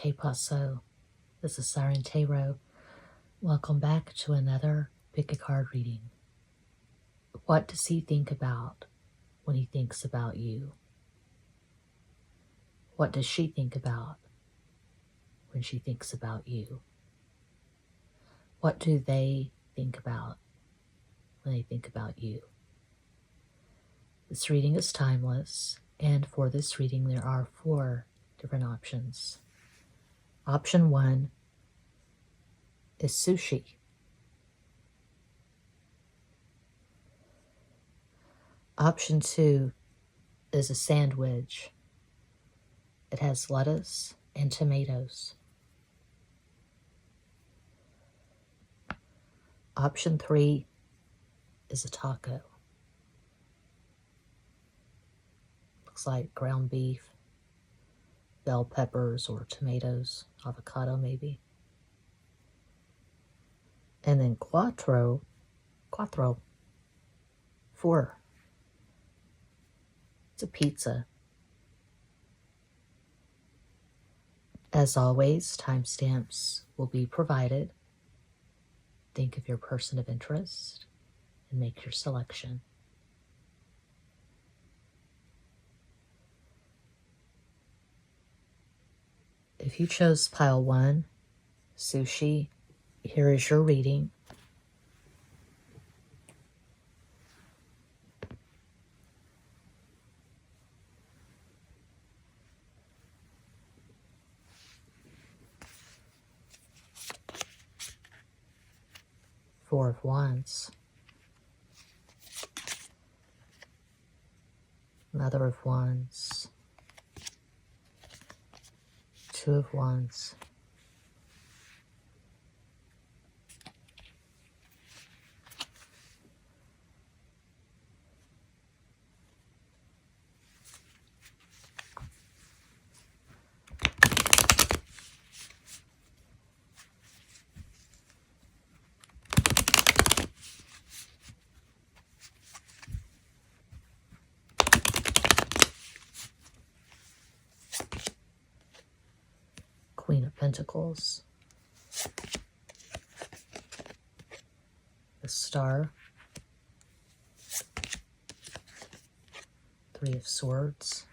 Que paso? This is Siren Tarot. Welcome back to another pick a card reading. What does he think about when he thinks about you? What does she think about when she thinks about you? What do they think about when they think about you? This reading is timeless, and for this reading there are 4 different options. Option 1 is sushi. Option 2 is a sandwich. It has lettuce and tomatoes. Option 3 is a taco. Looks like ground beef, bell peppers or tomatoes, avocado maybe. And then 4. It's a pizza. As always, timestamps will be provided. Think of your person of interest and make your selection. If you chose pile 1, sushi, here is your reading. Four of Wands. Mother of Wands. 2 of Wands. Queen of Pentacles, the Star, 3 of Swords,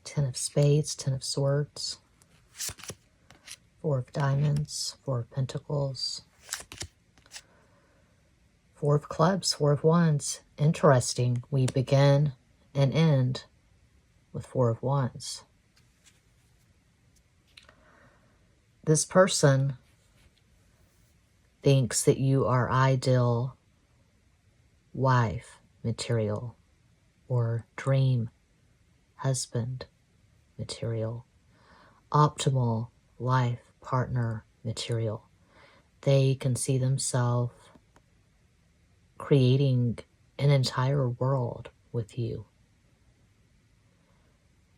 Ten of Spades, 10 of Swords, 4 of Diamonds, 4 of Pentacles, 4 of Clubs, 4 of Wands. Interesting. We begin and end with 4 of Wands. This person thinks that you are ideal wife material or dream husband material, optimal life partner material. They can see themselves creating an entire world with you.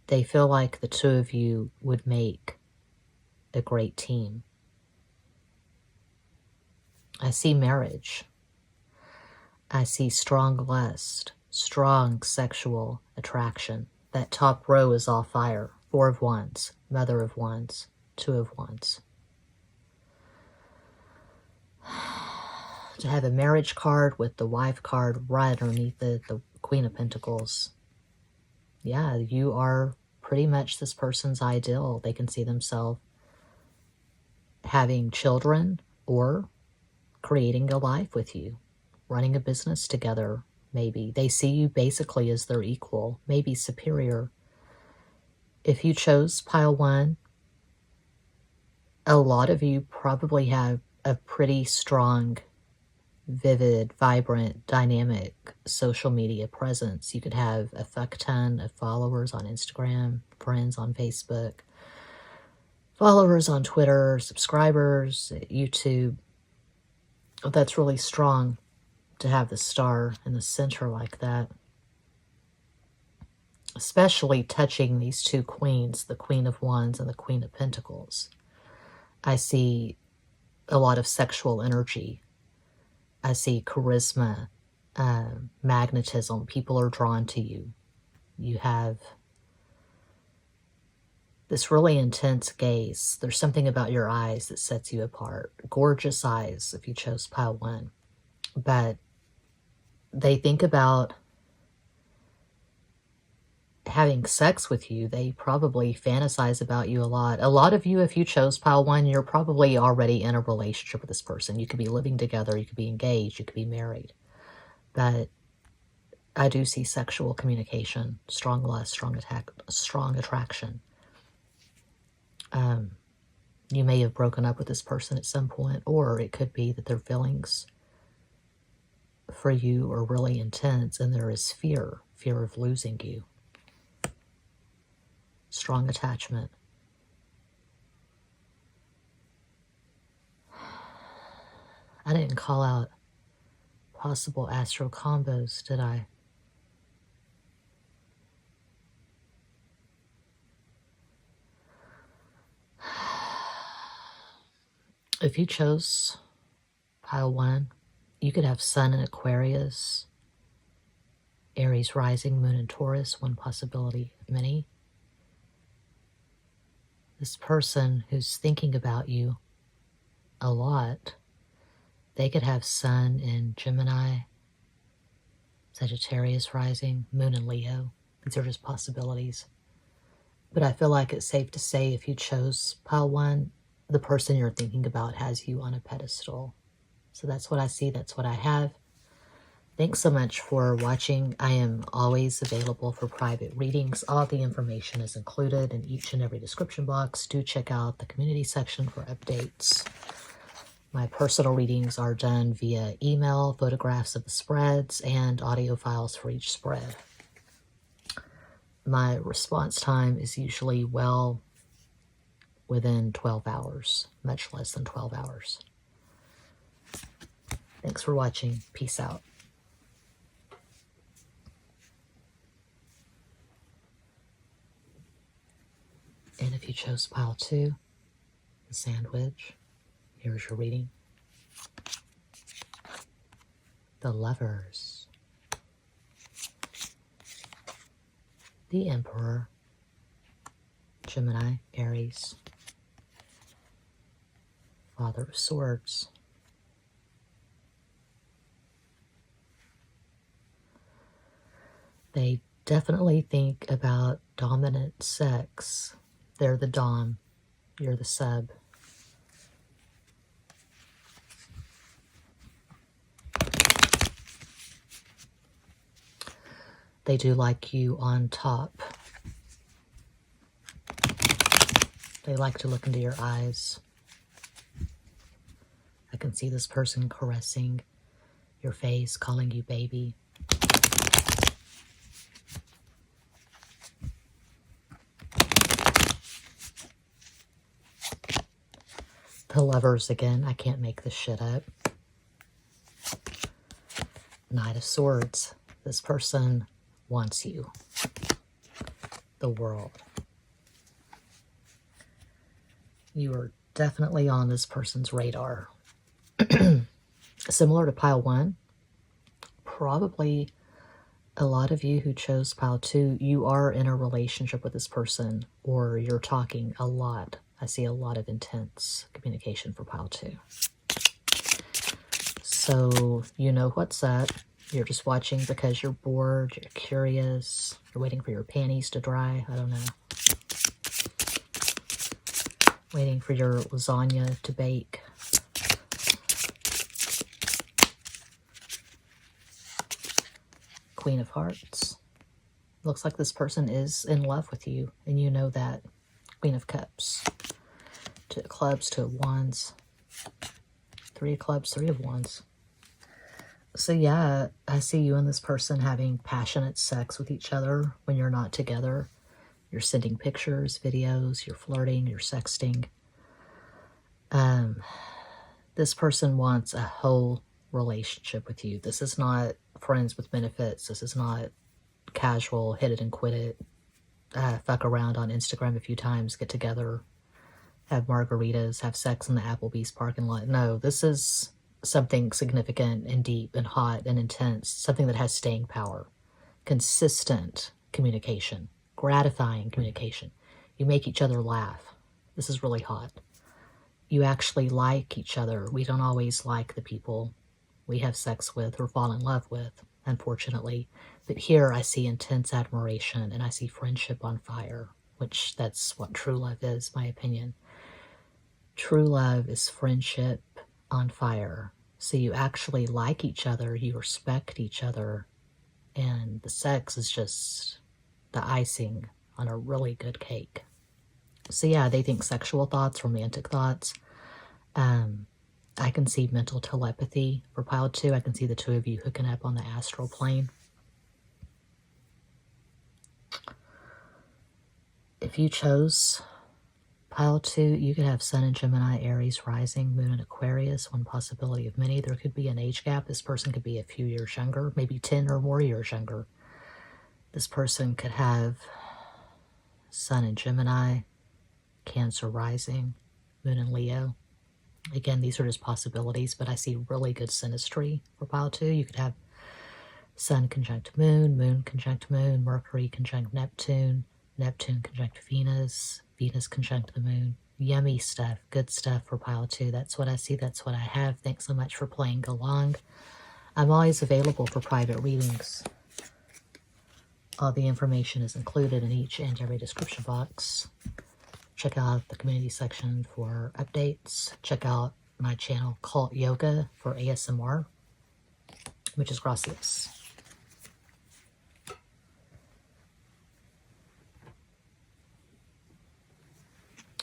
They feel like the 2 of you would make a great team. I see marriage. I see strong lust, strong sexual attraction. That top row is all fire. 4 of Wands, Mother of Wands, 2 of Wands. To have a marriage card with the wife card right underneath the Queen of Pentacles. Yeah, you are pretty much this person's ideal. They can see themselves having children or creating a life with you, running a business together. Maybe they see you basically as their equal, maybe superior. If you chose pile 1, a lot of you probably have a pretty strong, vivid, vibrant, dynamic social media presence. You could have a fuck ton of followers on Instagram, friends on Facebook, followers on Twitter, subscribers at YouTube. That's really strong to have the Star in the center like that. especially touching these two queens, the Queen of Wands and the Queen of Pentacles. I see a lot of sexual energy. I see charisma, magnetism. People are drawn to you. You have this really intense gaze. There's something about your eyes that sets you apart. Gorgeous eyes if you chose pile 1. But they think about having sex with you. They probably fantasize about you a lot. A lot of you, if you chose pile 1, you're probably already in a relationship with this person. You could be living together, you could be engaged, you could be married. But I do see sexual communication, strong lust, strong attraction. You may have broken up with this person at some point, or it could be that their feelings for you are really intense and there is fear of losing you. Strong attachment. I didn't call out possible astro combos, did I? If you chose pile 1, you could have Sun in Aquarius, Aries rising, Moon in Taurus, one possibility of many. This person who's thinking about you a lot, they could have Sun in Gemini, Sagittarius rising, Moon in Leo. These are just possibilities. But I feel like it's safe to say if you chose pile 1, the person you're thinking about has you on a pedestal. So that's what I see. That's what I have. Thanks so much for watching. I am always available for private readings. All the information is included in each and every description box. Do check out the community section for updates. My personal readings are done via email, photographs of the spreads, and audio files for each spread. My response time is usually well within 12 hours, much less than 12 hours. Thanks for watching. Peace out. And if you chose pile 2, the sandwich, here's your reading. The Lovers. The Emperor. Gemini, Aries. Father of Swords. They definitely think about dominant sex. They're the dom, you're the sub. They do like you on top. They like to look into your eyes. I can see this person caressing your face, calling you baby. The Lovers again. I can't make this shit up. Knight of Swords. This person wants you. The World. You are definitely on this person's radar. Similar to pile 1, probably a lot of you who chose pile 2, you are in a relationship with this person, or you're talking a lot. I see a lot of intense communication for pile 2. So you know what's up. You're just watching because you're bored, you're curious, you're waiting for your panties to dry. I don't know. Waiting for your lasagna to bake. Queen of Hearts. Looks like this person is in love with you, and you know that. Queen of Cups. 2 of Clubs, 2 of Wands. 3 of Clubs, 3 of Wands. So yeah, I see you and this person having passionate sex with each other when you're not together. You're sending pictures, videos, you're flirting, you're sexting. This person wants a whole relationship with you. This is not friends with benefits. This is not casual, hit it and quit it, fuck around on Instagram a few times, get together, have margaritas, have sex in the Applebee's parking lot. No, this is something significant and deep and hot and intense, something that has staying power, consistent communication, gratifying communication. You make each other laugh. This is really hot. You actually like each other. We don't always like the people we have sex with or fall in love with, unfortunately. But here I see intense admiration and I see friendship on fire, which that's what true love is, my opinion. True love is friendship on fire. So you actually like each other, you respect each other, and the sex is just the icing on a really good cake. So yeah, they think sexual thoughts, romantic thoughts. I can see mental telepathy for pile 2. I can see the two of you hooking up on the astral plane. If you chose pile 2, you could have Sun in Gemini, Aries, rising, Moon in Aquarius, one possibility of many. There could be an age gap. This person could be a few years younger, maybe 10 or more years younger. This person could have Sun in Gemini, Cancer rising, Moon in Leo. Again, these are just possibilities, but I see really good synastry for pile 2. You could have Sun conjunct Moon, Moon conjunct Moon, Mercury conjunct Neptune, Neptune conjunct Venus, Venus conjunct the Moon. Yummy stuff, good stuff for pile 2. That's what I see. That's what I have. Thanks so much for playing along. I'm always available for private readings. All the information is included in each and every description box. Check out the community section for updates. Check out my channel Cult Yoga for ASMR, Muchas, gracias.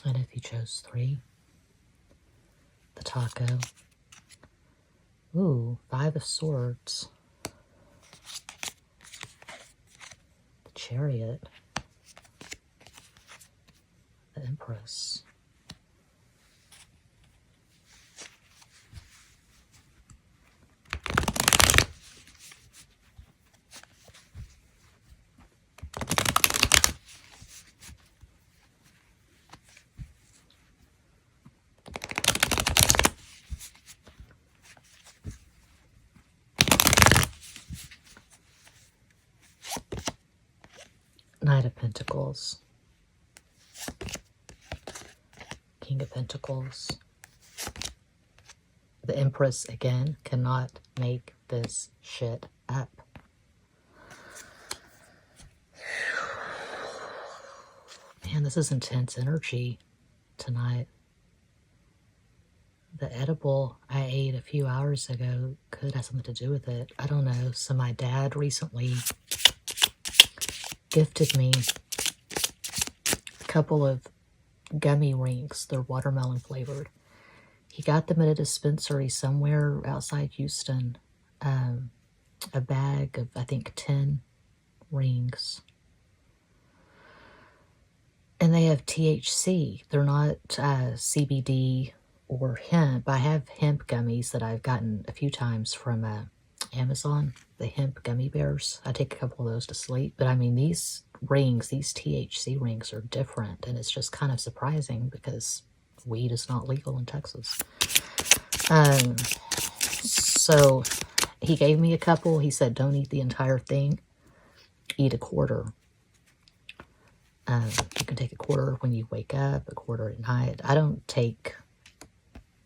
And if you chose 3, the taco. Ooh, 5 of Swords. The Chariot. The Empress. Knight of Pentacles. King of Pentacles. The Empress, again, cannot make this shit up. Man, this is intense energy tonight. The edible I ate a few hours ago could have something to do with it. I don't know. So my dad recently gifted me a couple of gummy rings. They're watermelon flavored. He got them at a dispensary somewhere outside Houston. A bag of, I think, 10 rings. And they have THC. They're not CBD or hemp. I have hemp gummies that I've gotten a few times from Amazon. The hemp gummy bears. I take a couple of those to sleep. But I mean, these rings, these THC rings are different. And it's just kind of surprising because weed is not legal in Texas. So he gave me a couple. He said, don't eat the entire thing. Eat a quarter. You can take a quarter when you wake up, a quarter at night. I don't take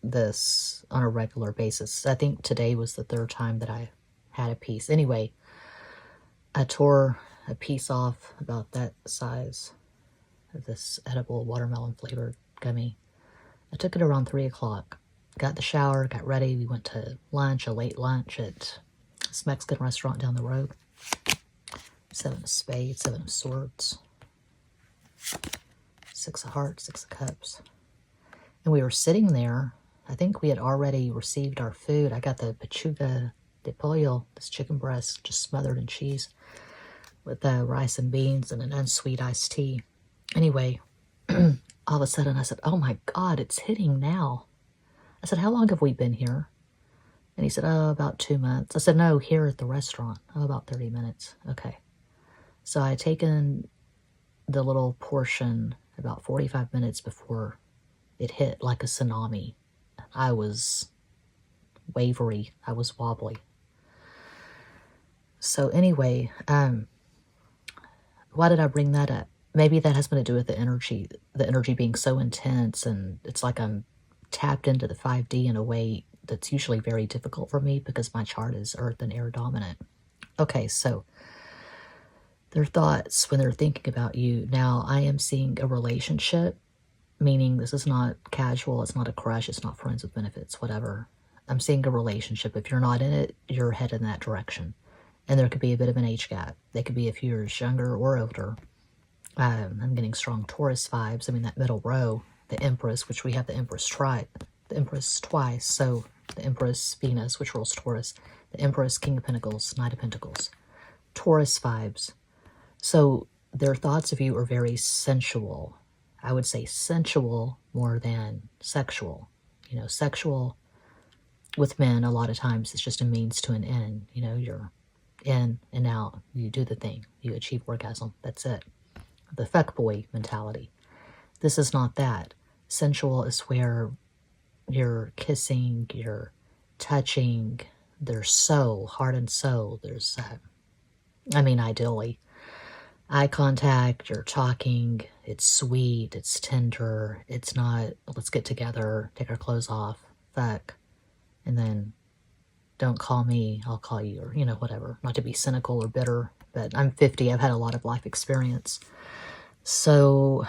this on a regular basis. I think today was the 3rd time that I had a piece. Anyway, I tore a piece off about that size of this edible watermelon flavored gummy. I took it around 3 o'clock. Got the shower, got ready. We went to lunch, a late lunch at this Mexican restaurant down the road. 7 of spades, 7 of swords. 6 of hearts, 6 of cups. And we were sitting there. I think we had already received our food. I got the pechuga de pollo, this chicken breast, just smothered in cheese with rice and beans and an unsweet iced tea. Anyway, all of a sudden I said, oh my God, it's hitting now. I said, how long have we been here? And he said, oh, about 2 months. I said, no, here at the restaurant. Oh, about 30 minutes. Okay. So I had taken the little portion about 45 minutes before it hit like a tsunami. I was wavery. I was wobbly. So anyway, why did I bring that up? Maybe that has something to do with the energy being so intense, and it's like I'm tapped into the 5D in a way that's usually very difficult for me because my chart is Earth and Air dominant. Okay, so their thoughts when they're thinking about you. Now, I am seeing a relationship, meaning this is not casual, it's not a crush, it's not friends with benefits, whatever. I'm seeing a relationship. If you're not in it, you're headed in that direction. And there could be a bit of an age gap. They could be a few years younger or older. I'm getting strong Taurus vibes. I mean, that middle row, the Empress, which we have the Empress twice. So the Empress Venus, which rules Taurus. The Empress, King of Pentacles, Knight of Pentacles. Taurus vibes. So their thoughts of you are very sensual. I would say sensual more than sexual. You know, sexual with men, a lot of times it's just a means to an end. You know, you're in and out. You do the thing. You achieve orgasm. That's it. The fuckboy mentality. This is not that. Sensual is where you're kissing, you're touching. There's soul, heart and soul. There's, ideally, eye contact, you're talking. It's sweet, it's tender. It's not, let's get together, take our clothes off, fuck, and then don't call me, I'll call you, or, you know, whatever. Not to be cynical or bitter, but I'm 50. I've had a lot of life experience. So,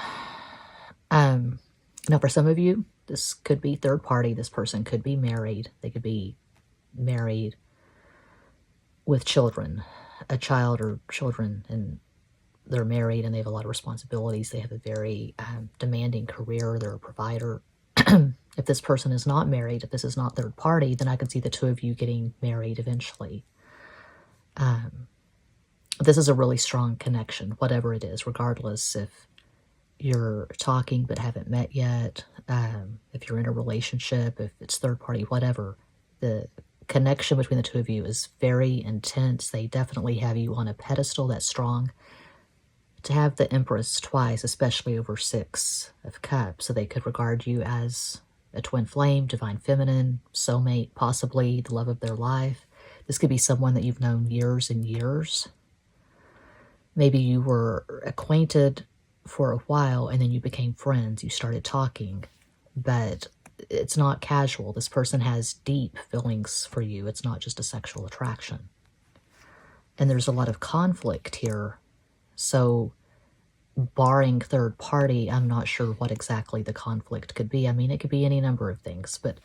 now for some of you, this could be third party. This person could be married. They could be married with children, a child or children, and they're married and they have a lot of responsibilities. They have a very demanding career. They're a provider. If this person is not married, if this is not third party, then I can see the two of you getting married eventually. This is a really strong connection, whatever it is, regardless if you're talking but haven't met yet, if you're in a relationship, if it's third party, whatever. The connection between the two of you is very intense. They definitely have you on a pedestal that's strong. To have the Empress twice, especially over 6 of Cups, so they could regard you as a twin flame, divine feminine, soulmate, possibly the love of their life. This could be someone that you've known years and years. Maybe you were acquainted for a while and then you became friends. You started talking, but it's not casual. This person has deep feelings for you. It's not just a sexual attraction. And there's a lot of conflict here. So barring third party, I'm not sure what exactly the conflict could be. I mean, it could be any number of things, but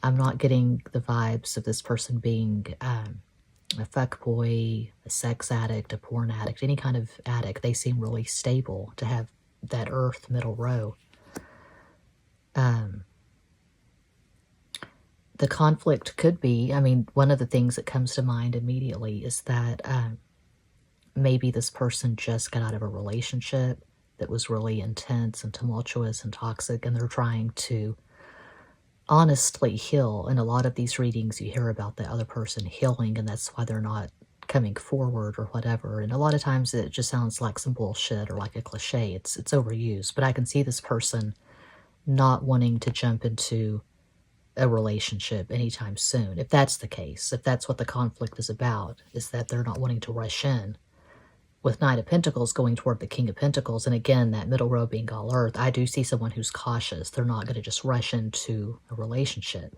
I'm not getting the vibes of this person being a fuckboy, a sex addict, a porn addict, any kind of addict. They seem really stable to have that Earth middle row. The conflict could be, I mean, one of the things that comes to mind immediately is that maybe this person just got out of a relationship that was really intense and tumultuous and toxic, and they're trying to honestly heal. In a lot of these readings, you hear about the other person healing, and that's why they're not coming forward or whatever. And a lot of times it just sounds like some bullshit or like a cliche. It's overused. But I can see this person not wanting to jump into a relationship anytime soon. If that's the case, if that's what the conflict is about, is that they're not wanting to rush in. With Knight of Pentacles going toward the King of Pentacles, and again, that middle row being all Earth, I do see someone who's cautious. They're not going to just rush into a relationship.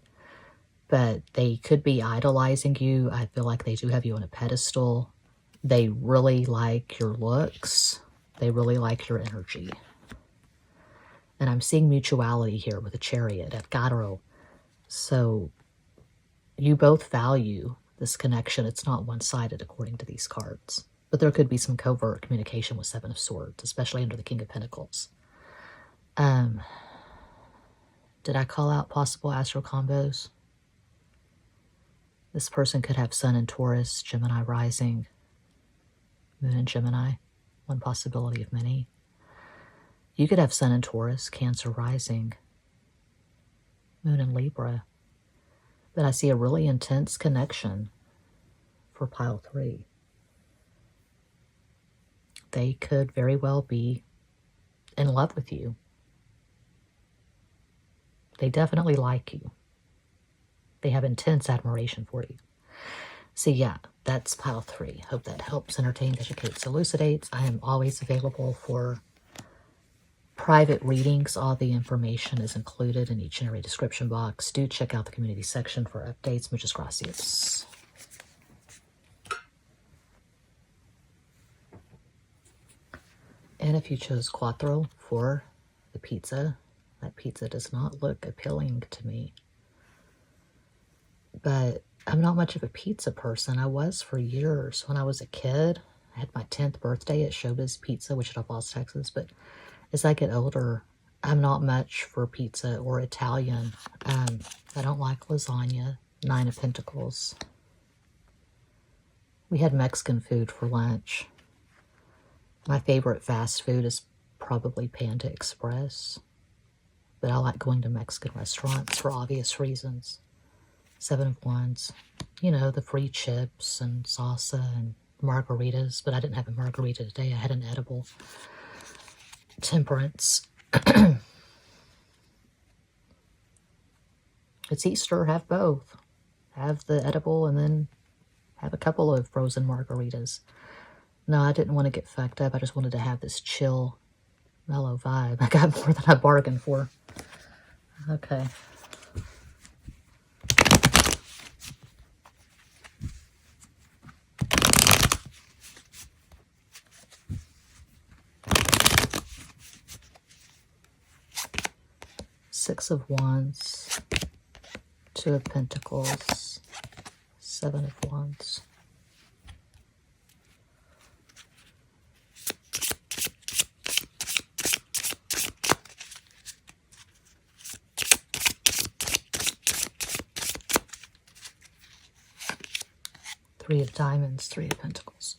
But they could be idolizing you. I feel like they do have you on a pedestal. They really like your looks. They really like your energy. And I'm seeing mutuality here with a Chariot at Figaro. So you both value this connection. It's not one-sided according to these cards. But there could be some covert communication with 7 of Swords, especially under the King of Pentacles. Did I call out possible astral combos? This person could have Sun in Taurus, Gemini rising, Moon in Gemini. One possibility of many. You could have Sun in Taurus, Cancer rising, Moon in Libra. But I see a really intense connection for pile 3. They could very well be in love with you. They definitely like you. They have intense admiration for you. So yeah, that's pile 3. Hope that helps, entertains, educates, elucidates. I am always available for private readings. All the information is included in each and every description box. Do check out the community section for updates. Muchas gracias. And if you chose cuatro for the pizza, that pizza does not look appealing to me. But I'm not much of a pizza person. I was for years. When I was a kid, I had my 10th birthday at Showbiz Pizza, Wichita Falls, Texas. But as I get older, I'm not much for pizza or Italian. I don't like lasagna. 9 of Pentacles. We had Mexican food for lunch. My favorite fast food is probably Panda Express. But I like going to Mexican restaurants for obvious reasons. 7 of Wands. You know, the free chips and salsa and margaritas. But I didn't have a margarita today. I had an edible. Temperance. It's Easter. Have both. Have the edible and then have a couple of frozen margaritas. No, I didn't want to get fucked up. I just wanted to have this chill, mellow vibe. I got more than I bargained for. Okay. Six of Wands, 2 of Pentacles, 7 of Wands. Three of Diamonds, 3 of Pentacles.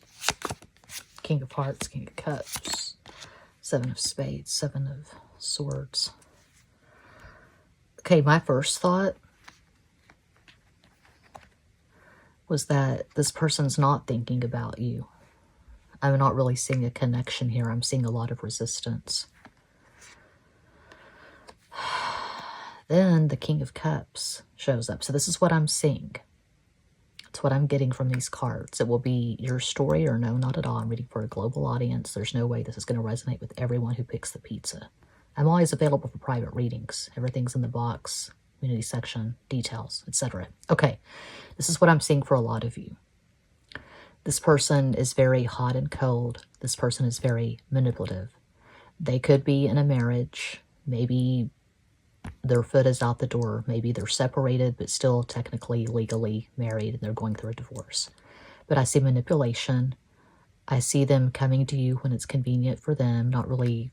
King of Hearts, King of Cups, 7 of Spades, 7 of Swords. Okay, my first thought was that this person's not thinking about you. I'm not really seeing a connection here. I'm seeing a lot of resistance. Then the King of Cups shows up. So this is what I'm seeing. It's what I'm getting from these cards. It will be your story or no, not at all. I'm reading for a global audience. There's no way this is going to resonate with everyone who picks the pizza. I'm always available for private readings. Everything's in the box, community section, details, etc. Okay, this is what I'm seeing for a lot of you. This person is very hot and cold. This person is very manipulative. They could be in a marriage. Maybe their foot is out the door. Maybe they're separated, but still technically, legally married, and they're going through a divorce. But I see manipulation. I see them coming to you when it's convenient for them, not really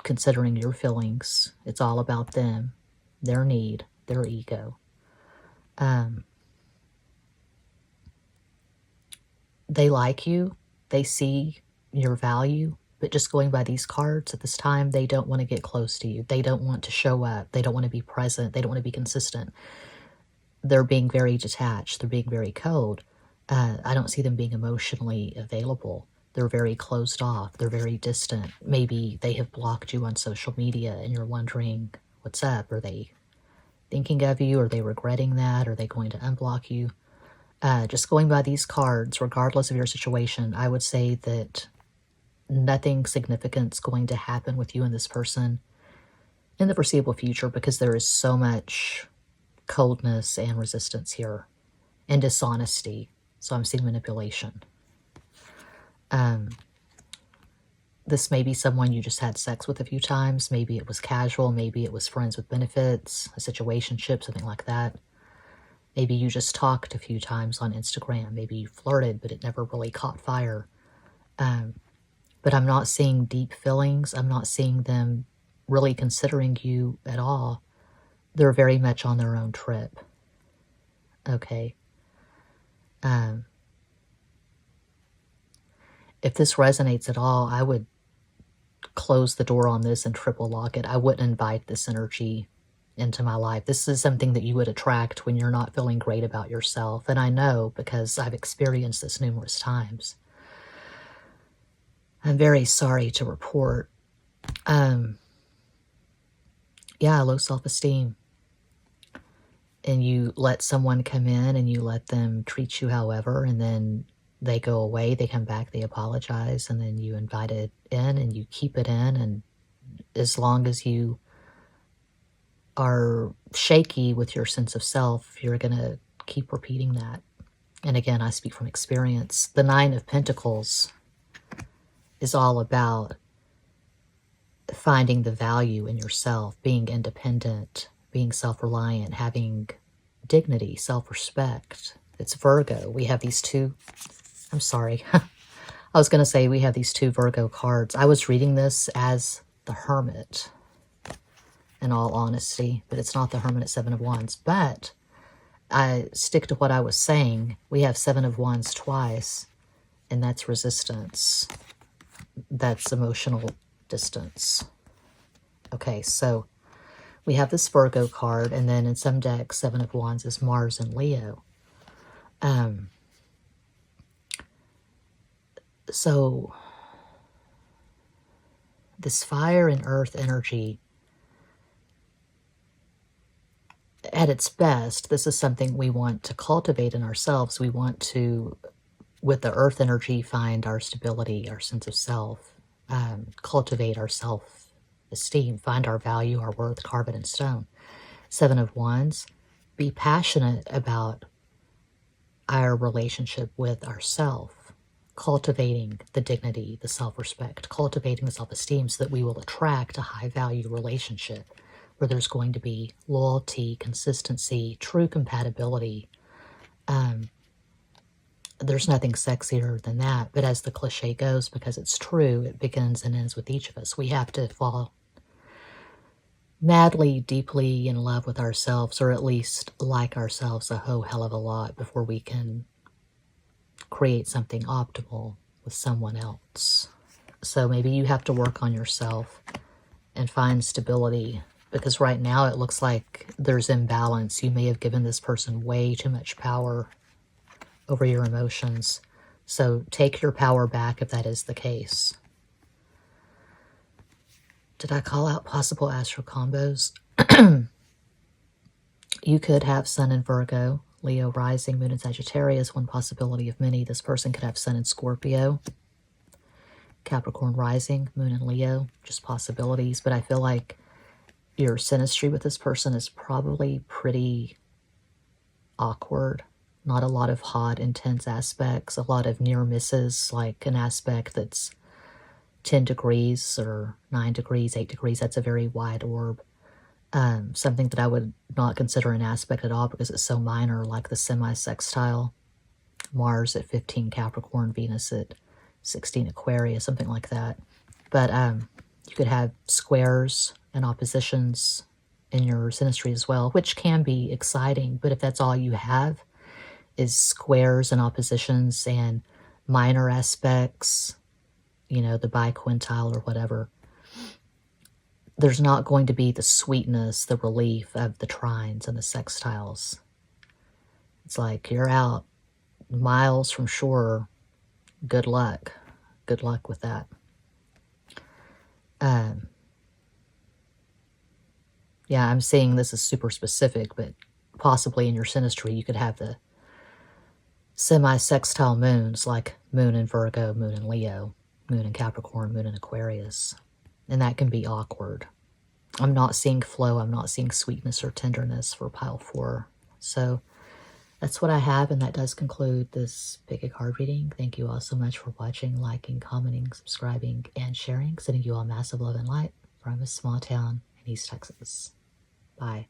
considering your feelings. It's all about them, their need, their ego. They like you. They see your value. But just going by these cards at this time, they don't want to get close to you. They don't want to show up. They don't want to be present. They don't want to be consistent. They're being very detached. They're being very cold. I don't see them being emotionally available. They're very closed off. They're very distant. Maybe they have blocked you on social media and you're wondering, what's up? Are they thinking of you? Are they regretting that? Are they going to unblock you? Just going by these cards, regardless of your situation, I would say that nothing significant is going to happen with you and this person in the foreseeable future because there is so much coldness and resistance here and dishonesty. So I'm seeing manipulation. This may be someone you just had sex with a few times. Maybe it was casual. Maybe it was friends with benefits, a situationship, something like that. Maybe you just talked a few times on Instagram. Maybe you flirted, but it never really caught fire. But I'm not seeing deep feelings. I'm not seeing them really considering you at all. They're very much on their own trip. Okay. If this resonates at all, I would close the door on this and triple lock it. I wouldn't invite this energy into my life. This is something that you would attract when you're not feeling great about yourself. And I know because I've experienced this numerous times. I'm very sorry to report. Yeah, low self-esteem. And you let someone come in and you let them treat you however, and then they go away, they come back, they apologize, and then you invite it in and you keep it in. And as long as you are shaky with your sense of self, you're going to keep repeating that. And again, I speak from experience. The Nine of Pentacles is all about finding the value in yourself, being independent, being self-reliant, having dignity, self-respect. It's Virgo. We have these two, I'm sorry. I was going to say we have these two Virgo cards. I was reading this as the Hermit, in all honesty, but it's not the Hermit at Seven of Wands. But I stick to what I was saying. We have Seven of Wands twice, and that's resistance. That's emotional distance. Okay, so we have this Virgo card, and then in some decks, Seven of Wands is Mars and Leo. So this fire and earth energy, at its best, this is something we want to cultivate in ourselves. We want to, with the earth energy, find our stability, our sense of self, cultivate our self-esteem, find our value, our worth, carve it in stone. Seven of Wands, be passionate about our relationship with ourself, cultivating the dignity, the self-respect, cultivating the self-esteem so that we will attract a high-value relationship where there's going to be loyalty, consistency, true compatibility. There's nothing sexier than that, but as the cliche goes, because it's true, it begins and ends with each of us. We have to fall madly, deeply in love with ourselves, or at least like ourselves a whole hell of a lot before we can create something optimal with someone else. So maybe you have to work on yourself and find stability, because right now it looks like there's imbalance. You may have given this person way too much power over your emotions. So take your power back if that is the case. Did I call out possible astral combos? You could have Sun in Virgo, Leo rising, Moon in Sagittarius, one possibility of many. This person could have Sun in Scorpio, Capricorn rising, Moon in Leo, just possibilities. But I feel like your synastry with this person is probably pretty awkward. Not a lot of hot, intense aspects, a lot of near misses, like an aspect that's 10 degrees or 9 degrees, 8 degrees. That's a very wide orb. Something that I would not consider an aspect at all because it's so minor, like the semi-sextile. Mars at 15 Capricorn, Venus at 16 Aquarius, something like that. But you could have squares and oppositions in your synastry as well, which can be exciting. But if that's all you have is squares and oppositions and minor aspects, you know, the biquintile or whatever, there's not going to be the sweetness, the relief of the trines and the sextiles. It's like you're out miles from shore. Good luck. Good luck with that. Yeah, I'm saying this is super specific, but possibly in your synastry you could have the semi-sextile moons, like Moon in Virgo, Moon in Leo, Moon in Capricorn, Moon in Aquarius. And that can be awkward. I'm not seeing flow. I'm not seeing sweetness or tenderness for pile 4. So that's what I have, and that does conclude this pick a card reading. Thank you all so much for watching, liking, commenting, subscribing, and sharing. Sending you all massive love and light from a small town in East Texas. Bye.